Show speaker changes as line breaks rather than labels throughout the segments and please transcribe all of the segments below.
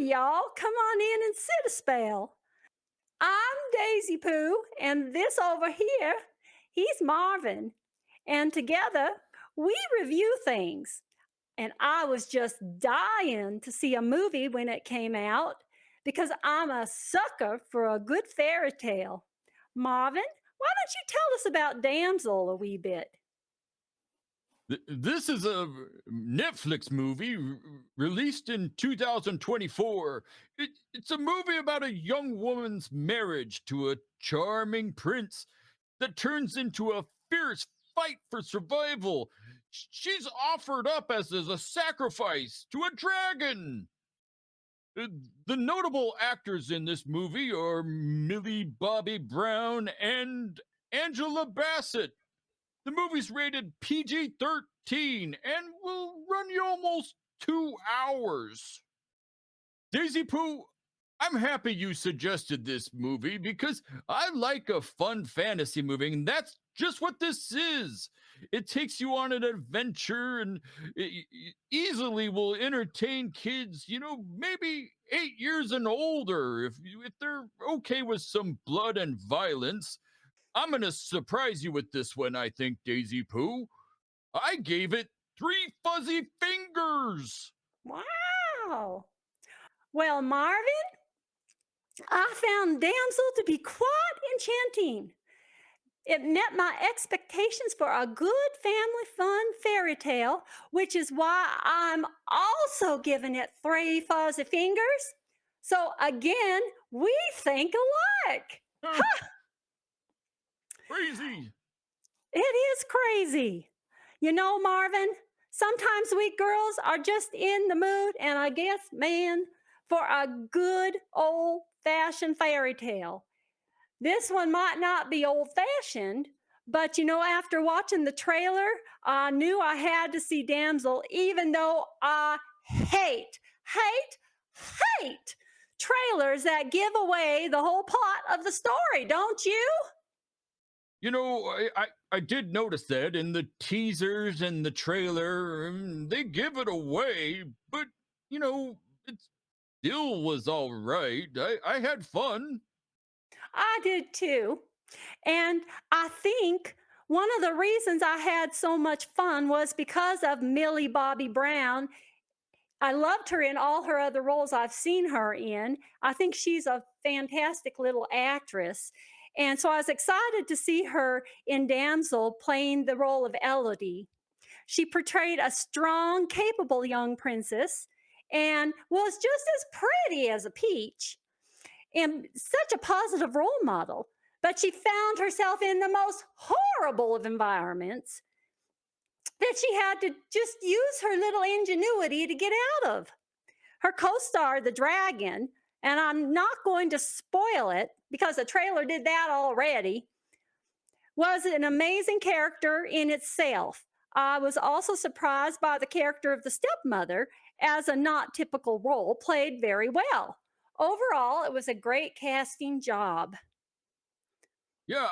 y'all. Come on in and sit a spell. I'm Daisy Pooh, and this over here, he's Marvin. And together, we review things. And I was just dying to see a movie when it came out because I'm a sucker for a good fairy tale. Marvin, why don't you tell us about Damsel a wee bit?
This is a Netflix movie released in 2024. It's a movie about a young woman's marriage to a charming prince that turns into a fierce fight for survival. She's offered up as a sacrifice to a dragon. Uh, The notable actors in this movie are Millie Bobby Brown and Angela Bassett. The movie's rated PG 13 and will run you almost 2 hours. Daisy Pooh, I'm happy you suggested this movie because I like a fun fantasy movie, and that's just what this is. It takes you on an adventure and easily will entertain kids, maybe 8 years and older if they're okay with some blood and violence. I'm going to surprise you with this one, I think, Daisy Pooh. I gave it 3 fuzzy fingers.
Wow. Well, Marvin, I found Damsel to be quite enchanting. It met my expectations for a good family fun fairy tale, which is why I'm also giving it 3 fuzzy fingers. So again, we think alike.
Huh, crazy.
It is crazy. You know, Marvin, sometimes we girls are just in the mood, and I guess, man, for a good old fashioned fairy tale. This one might not be old fashioned, but after watching the trailer, I knew I had to see Damsel, even though I hate, hate trailers that give away the whole plot of the story, don't you?
I did notice that in the teasers and the trailer, they give it away, but, it still was all right. I had fun.
I did too. And I think one of the reasons I had so much fun was because of Millie Bobby Brown. I loved her in all her other roles I've seen her in. I think she's a fantastic little actress. And so I was excited to see her in Damsel playing the role of Elodie. She portrayed a strong, capable young princess and was just as pretty as a peach and such a positive role model. But she found herself in the most horrible of environments that she had to just use her little ingenuity to get out of. Her co star, the dragon, and I'm not going to spoil it because the trailer did that already, was an amazing character in itself. I was also surprised by the character of the stepmother as a not typical role, played very well. Overall, it was a great casting job.
Yeah,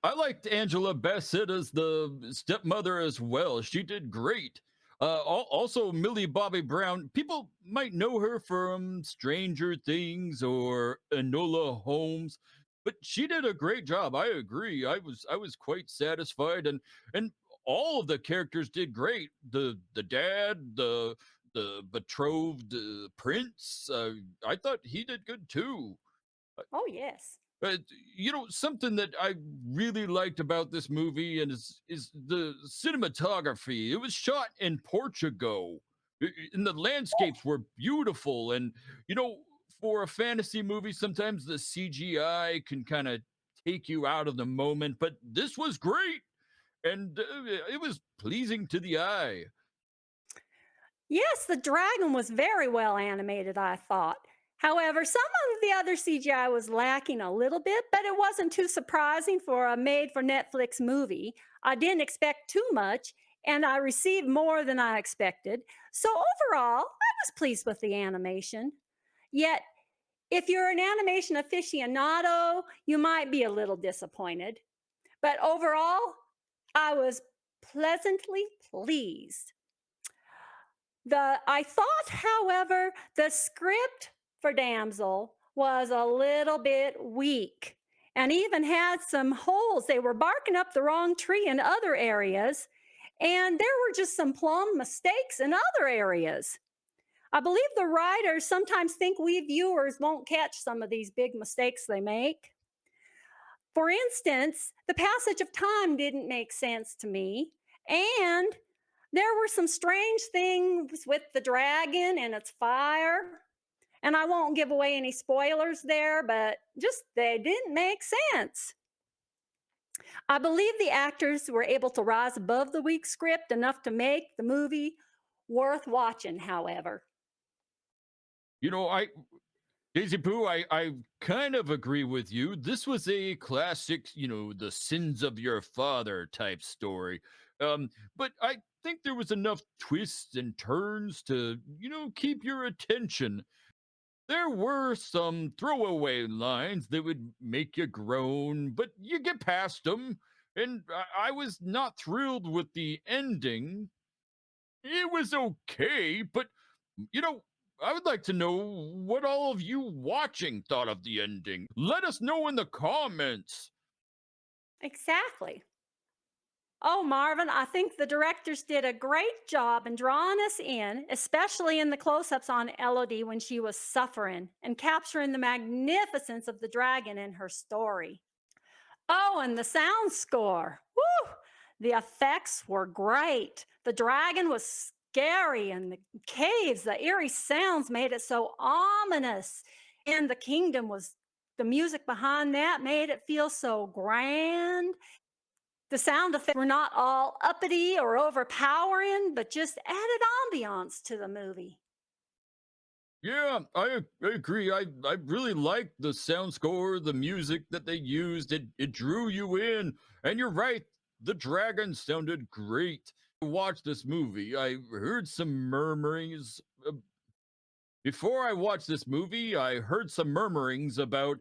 I liked Angela Bassett as the stepmother as well. She did great. Also, Millie Bobby Brown. People might know her from Stranger Things or Enola Holmes, but she did a great job. I agree. I was quite satisfied, and all of the characters did great. The dad, the betrothed prince. I thought he did good too.
Oh, yes.
Uh, Something that I really liked about this movie and is the cinematography. It was shot in Portugal, and the landscapes were beautiful. And you know, for a fantasy movie, sometimes the CGI can kind of take you out of the moment, but this was great, and it was pleasing to the eye.
Yes, the dragon was very well animated, I thought. However, some of the other CGI was lacking a little bit, but it wasn't too surprising for a made for Netflix movie. I didn't expect too much, and I received more than I expected. So, overall, I was pleased with the animation. Yet, if you're an animation aficionado, you might be a little disappointed. But overall, I was pleasantly pleased. I thought, however, the script for Damsel was a little bit weak and even had some holes. They were barking up the wrong tree in other areas, and there were just some plum mistakes in other areas. I believe the writers sometimes think we viewers won't catch some of these big mistakes they make. For instance, the passage of time didn't make sense to me, and there were some strange things with the dragon and its fire. And I won't give away any spoilers there, but just they didn't make sense. I believe the actors were able to rise above the weak script enough to make the movie worth watching, however.
You know, I Daisy Pooh, I kind of agree with you. This was a classic, the sins of your father type story. But I think there was enough twists and turns to, keep your attention. There were some throwaway lines that would make you groan, but you get past them. And I was not thrilled with the ending. It was okay, but you know, I would like to know what all of you watching thought of the ending. Let us know in the comments.
Exactly. Oh, Marvin, I think the directors did a great job in drawing us in, especially in the close ups on Elodie when she was suffering and capturing the magnificence of the dragon in her story. Oh, and the sound score. Woo! The effects were great. The dragon was scary, and the caves, the eerie sounds made it so ominous. And the kingdom was, the music behind that made it feel so grand. The sound effects were not all uppity or overpowering, but just added ambiance to the movie.
Yeah, I agree. I really liked the sound score, the music that they used. It drew you in. And you're right, the dragon sounded great. Watch this movie. I heard some murmurings. Before I watched this movie, I heard some murmurings about,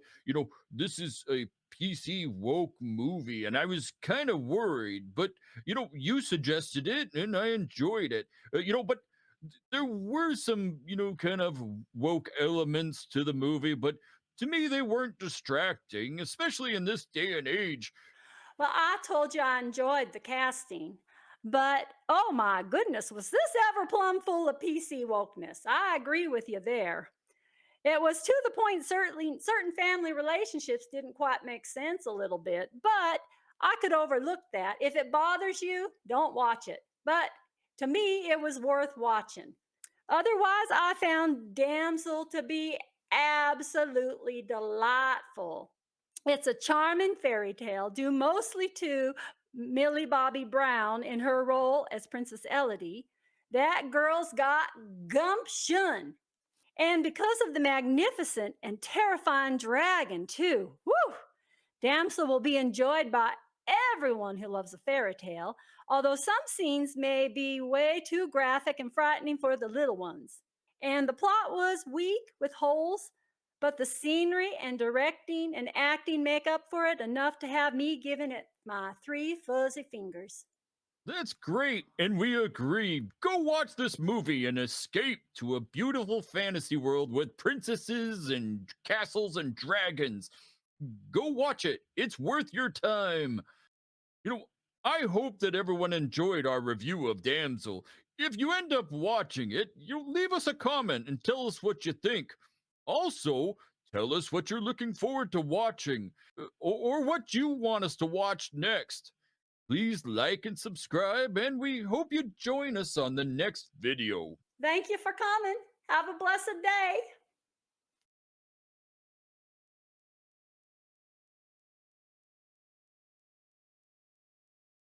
this is a PC woke movie, and I was kind of worried. But you suggested it, and I enjoyed it. But there were some, kind of woke elements to the movie, but to me, they weren't distracting, especially in this day and age.
Well, I told you I enjoyed the casting, but oh my goodness, was this ever plumb full of PC wokeness? I agree with you there. It was to the point certainly certain family relationships didn't quite make sense a little bit, but I could overlook that. If it bothers you, don't watch it. But to me, it was worth watching. Otherwise, I found Damsel to be absolutely delightful. It's a charming fairy tale due mostly to Millie Bobby Brown in her role as Princess Elodie. That girl's got gumption. And because of the magnificent and terrifying dragon, too. Woo! Damsel will be enjoyed by everyone who loves a fairy tale, although some scenes may be way too graphic and frightening for the little ones. And the plot was weak with holes, but the scenery and directing and acting make up for it enough to have me giving it my three fuzzy fingers.
That's great, and we agree. Go watch this movie and escape to a beautiful fantasy world with princesses and castles and dragons. Go watch it. It's worth your time. You know, I hope that everyone enjoyed our review of Damsel. If you end up watching it, you leave us a comment and tell us what you think. Also, tell us what you're looking forward to watching or what you want us to watch next. Please like and subscribe, and we hope you join us on the next video.
Thank you for coming. Have a blessed day.